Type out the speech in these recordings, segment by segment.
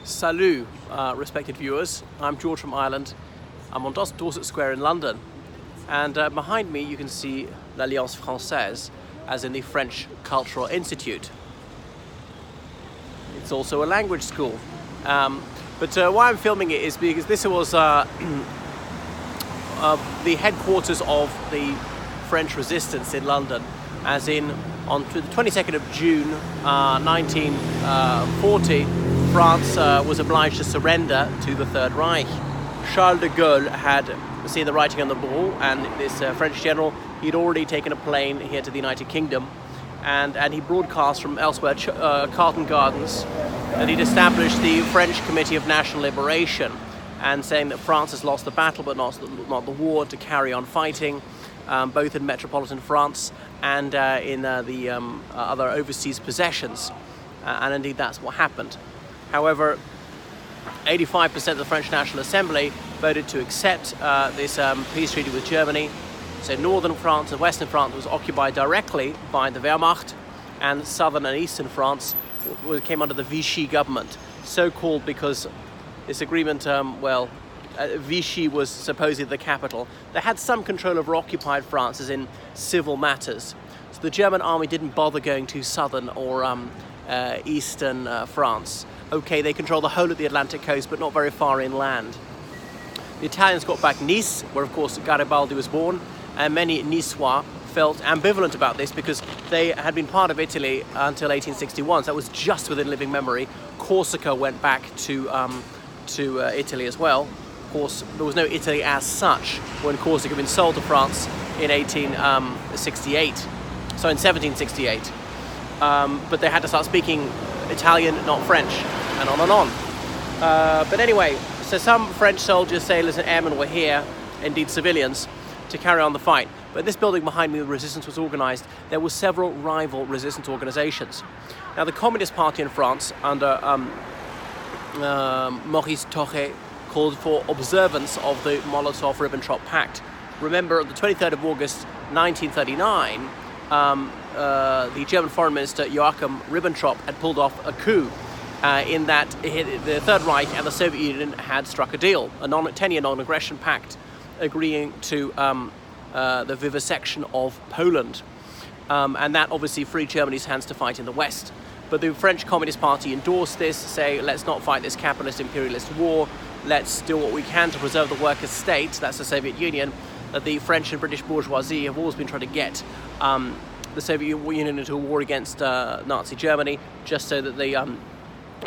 Salut, respected viewers. I'm George from Ireland. I'm on Dorset Square in London, and behind me you can see l'Alliance Française, as in the French Cultural Institute. It's also a language school. But why I'm filming it is because this was the headquarters of the French resistance in London, as in on the 22nd of June 1940, France was obliged to surrender to the Third Reich. Charles de Gaulle had seen the writing on the wall, and this French general, he'd already taken a plane here to the United Kingdom, and he broadcast from elsewhere, Carlton Gardens, that he'd established the French Committee of National Liberation, and saying that France has lost the battle but not the war, to carry on fighting, both in metropolitan France and in the other overseas possessions. And indeed that's what happened. However, 85% of the French National Assembly voted to accept this peace treaty with Germany. So northern France and western France was occupied directly by the Wehrmacht, and southern and eastern France came under the Vichy government, so called because this agreement, Vichy was supposedly the capital. They had some control over occupied France, as in civil matters. So the German army didn't bother going to southern or eastern France. Okay, they control the whole of the Atlantic coast, but not very far inland. The Italians got back Nice, where of course Garibaldi was born, and many Niçois felt ambivalent about this because they had been part of Italy until 1861, so that was just within living memory. Corsica went back to Italy as well. Of course, there was no Italy as such when Corsica had been sold to France in 1768. But they had to start speaking Italian, not French, and on and on. But anyway, so some French soldiers, sailors and airmen were here, indeed civilians, to carry on the fight. But this building behind me, the resistance was organised. There were several rival resistance organisations. Now the Communist Party in France, under Maurice Torre, called for observance of the Molotov-Ribbentrop Pact. Remember, on the 23rd of August 1939, the German Foreign Minister Joachim Ribbentrop had pulled off a coup in that the Third Reich and the Soviet Union had struck a deal, a 10-year non-aggression pact, agreeing to the vivisection of Poland. And that obviously freed Germany's hands to fight in the West. But the French Communist Party endorsed this, say, let's not fight this capitalist imperialist war, let's do what we can to preserve the workers' state, that's the Soviet Union, that the French and British bourgeoisie have always been trying to get the Soviet Union into a war against Nazi Germany, just so that the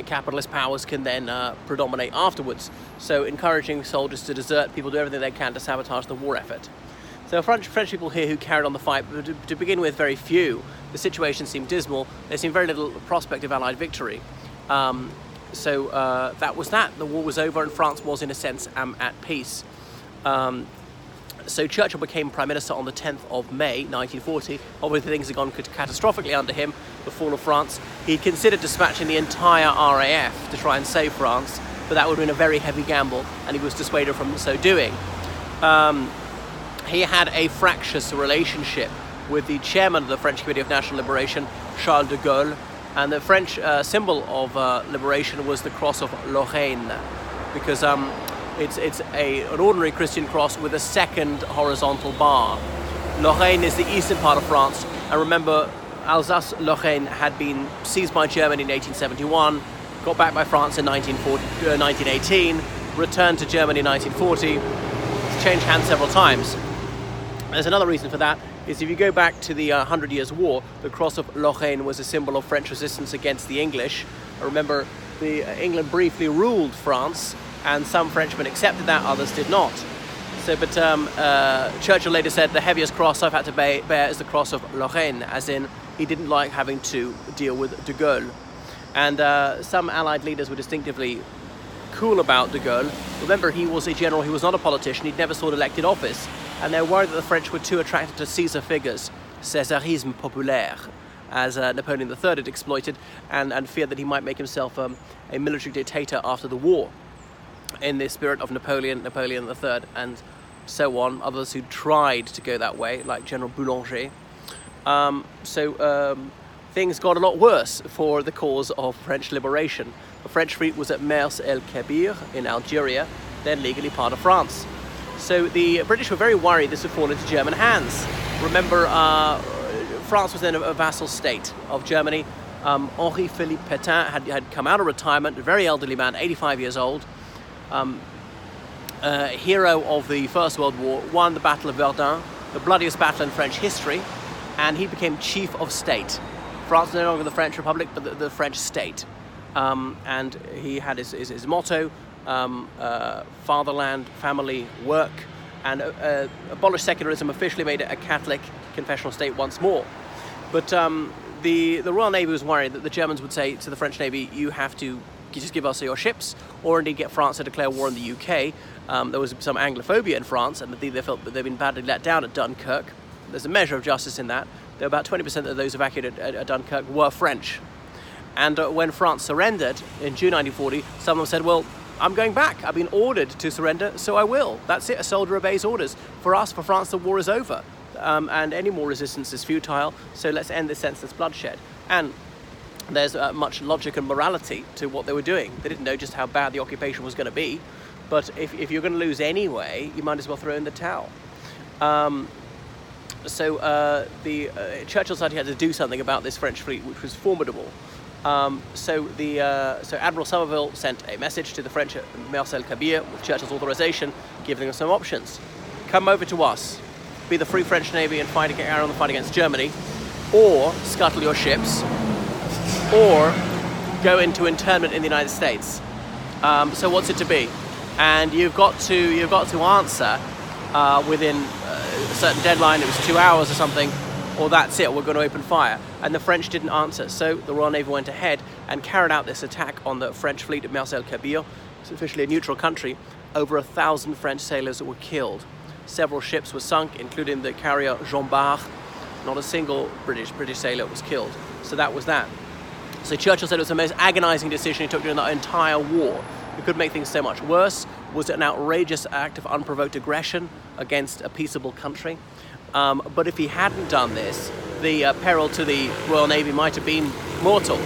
capitalist powers can then predominate afterwards. So encouraging soldiers to desert, people do everything they can to sabotage the war effort. So French people here who carried on the fight, but to begin with, very few. The situation seemed dismal. There seemed very little prospect of Allied victory. So that was that. The war was over and France was, in a sense, at peace. So Churchill became Prime Minister on the 10th of May 1940. Obviously things had gone catastrophically under him, the fall of France. He considered dispatching the entire RAF to try and save France, but that would have been a very heavy gamble, and he was dissuaded from so doing. He had a fractious relationship with the chairman of the French Committee of National Liberation, Charles de Gaulle, and the French symbol of liberation was the Cross of Lorraine, because it's an ordinary Christian cross with a second horizontal bar. Lorraine is the eastern part of France, and remember, Alsace-Lorraine had been seized by Germany in 1871, got back by France in 1918, returned to Germany in 1940, it's changed hands several times. There's another reason for that, is if you go back to the 100 Years' War, the Cross of Lorraine was a symbol of French resistance against the English. Remember, England briefly ruled France, and some Frenchmen accepted that, others did not. So, but Churchill later said, the heaviest cross I've had to bear is the Cross of Lorraine, as in he didn't like having to deal with de Gaulle. And some Allied leaders were distinctively cool about de Gaulle. Remember, he was a general, he was not a politician, he'd never sought elected office, and they were worried that the French were too attracted to Caesar figures, Césarisme populaire, as Napoleon III had exploited, and feared that he might make himself a military dictator after the war, in the spirit of Napoleon III, and so on, others who tried to go that way, like General Boulanger. things got a lot worse for the cause of French liberation. The French fleet was at Mers el-Kebir in Algeria, then legally part of France. So the British were very worried this would fall into German hands. Remember, France was then a vassal state of Germany. Henri-Philippe Pétain had come out of retirement, a very elderly man, 85 years old, hero of the First World War, won the Battle of Verdun, the bloodiest battle in French history, and he became chief of state. France was no longer the French Republic, but the French state. And he had his motto, fatherland, family, work, and abolished secularism, officially made it a Catholic confessional state once more. But the Royal Navy was worried that the Germans would say to the French Navy, you have to just give us your ships, or indeed get France to declare war on the UK. There was some Anglophobia in France, and they felt that they'd been badly let down at Dunkirk. There's a measure of justice in that. There were about 20% of those evacuated at Dunkirk were French. And when France surrendered in June 1940, some of them said, well, I'm going back. I've been ordered to surrender, so I will. That's it. A soldier obeys orders. For us, for France, the war is over. And any more resistance is futile, so let's end this senseless bloodshed. And there's much logic and morality to what they were doing. They didn't know just how bad the occupation was going to be, but if you're going to lose anyway, you might as well throw in the towel. So Churchill decided he had to do something about this French fleet, which was formidable. So Admiral Somerville sent a message to the French at Mers el-Kebir with Churchill's authorization, giving them some options. Come over to us, be the Free French Navy and carry on the fight against Germany, or scuttle your ships, or go into internment in the United States. So what's it to be? And you've got to answer within a certain deadline. It was 2 hours or something, or that's it, we're going to open fire. And the French didn't answer, so the Royal Navy went ahead and carried out this attack on the French fleet at Mers el-Kebir. It's officially a neutral country. Over 1,000 French sailors were killed. Several ships were sunk, including the carrier Jean Bart. Not a single British sailor was killed. So that was that. So Churchill said it was the most agonizing decision he took during the entire war. It could make things so much worse. Was it an outrageous act of unprovoked aggression against a peaceable country? But if he hadn't done this, the peril to the Royal Navy might have been mortal.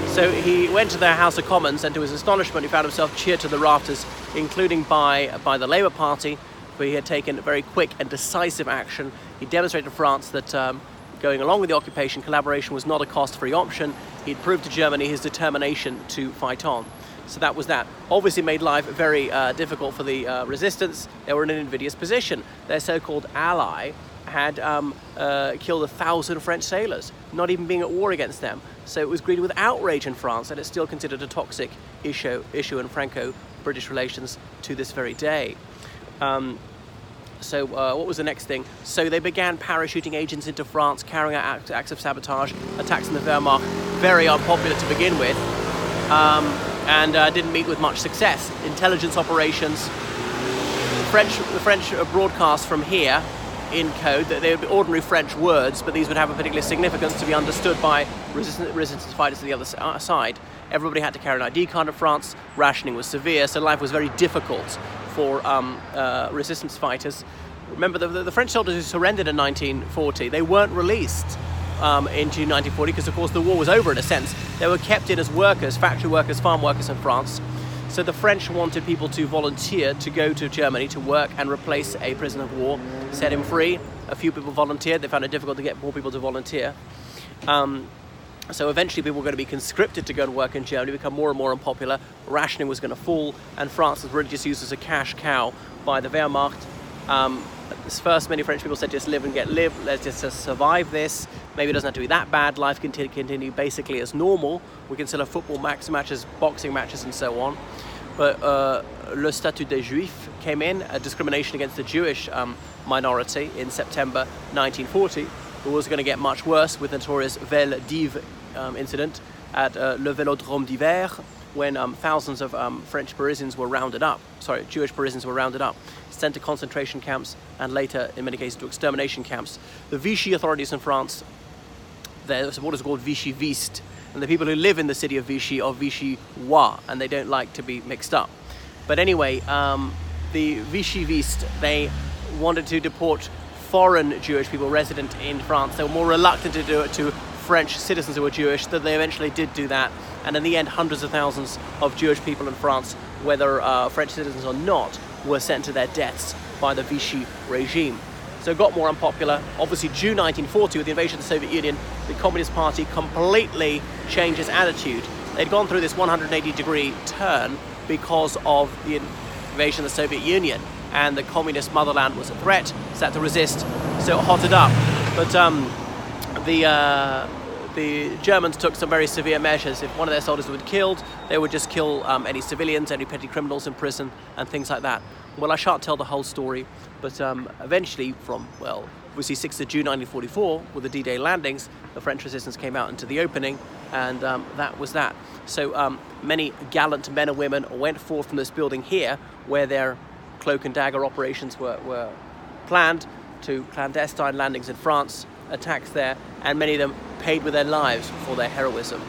So he went to their House of Commons, and to his astonishment, he found himself cheered to the rafters, including by the Labour Party, where he had taken very quick and decisive action. He demonstrated to France that going along with the occupation, collaboration was not a cost-free option. He'd proved to Germany his determination to fight on. So that was that. Obviously made life very difficult for the resistance. They were in an invidious position. Their so-called ally had killed 1,000 French sailors, not even being at war against them. So it was greeted with outrage in France, and it's still considered a toxic issue in Franco-British relations to this very day. So what was the next thing? So they began parachuting agents into France, carrying out acts of sabotage, attacks in the Wehrmacht, very unpopular to begin with, and didn't meet with much success. Intelligence operations. The French broadcast from here in code that they would be ordinary French words, but these would have a particular significance to be understood by resistance fighters to the other side. Everybody had to carry an ID card in France. Rationing was severe, so life was very difficult for resistance fighters. Remember, the French soldiers who surrendered in 1940, they weren't released in June 1940 because, of course, the war was over in a sense. They were kept in as workers, factory workers, farm workers in France. So the French wanted people to volunteer to go to Germany to work and replace a prisoner of war, set him free. A few people volunteered. They found it difficult to get more people to volunteer. So eventually people were going to be conscripted to go and work in Germany, become more and more unpopular. Rationing was going to fall, and France was really just used as a cash cow by the Wehrmacht. At first, many French people said, just live and get live, let's just survive this. Maybe it doesn't have to be that bad, life can continue basically as normal. We can still have football matches, boxing matches, and so on. But le statut des Juifs came in, a discrimination against the Jewish minority in September 1940. It was going to get much worse with the notorious Vel d'Hiv incident at Le Vélodrome d'Hiver, when thousands of Jewish Parisians were rounded up, sent to concentration camps, and later, in many cases, to extermination camps. The Vichy authorities in France, there's what is called Vichy Vist, and the people who live in the city of Vichy are Vichy-Wa, and they don't like to be mixed up. But anyway, the Vichy Vist, they wanted to deport foreign Jewish people resident in France. They were more reluctant to do it to French citizens who were Jewish, that they eventually did do that. And in the end, hundreds of thousands of Jewish people in France, whether French citizens or not, were sent to their deaths by the Vichy regime. So it got more unpopular. Obviously, June 1940, with the invasion of the Soviet Union, the Communist Party completely changed its attitude. They'd gone through this 180-degree turn because of the invasion of the Soviet Union, and the communist motherland was a threat, so had to resist, so it hotted up. But the Germans took some very severe measures. If one of their soldiers was killed, they would just kill any civilians, any petty criminals in prison, and things like that. Well, I shan't tell the whole story, but eventually from, well, obviously 6th of June 1944, with the D-Day landings, the French resistance came out into the opening, and that was that. So many gallant men and women went forth from this building here, where their cloak and dagger operations were planned, to clandestine landings in France, attacks there, and many of them paid with their lives for their heroism.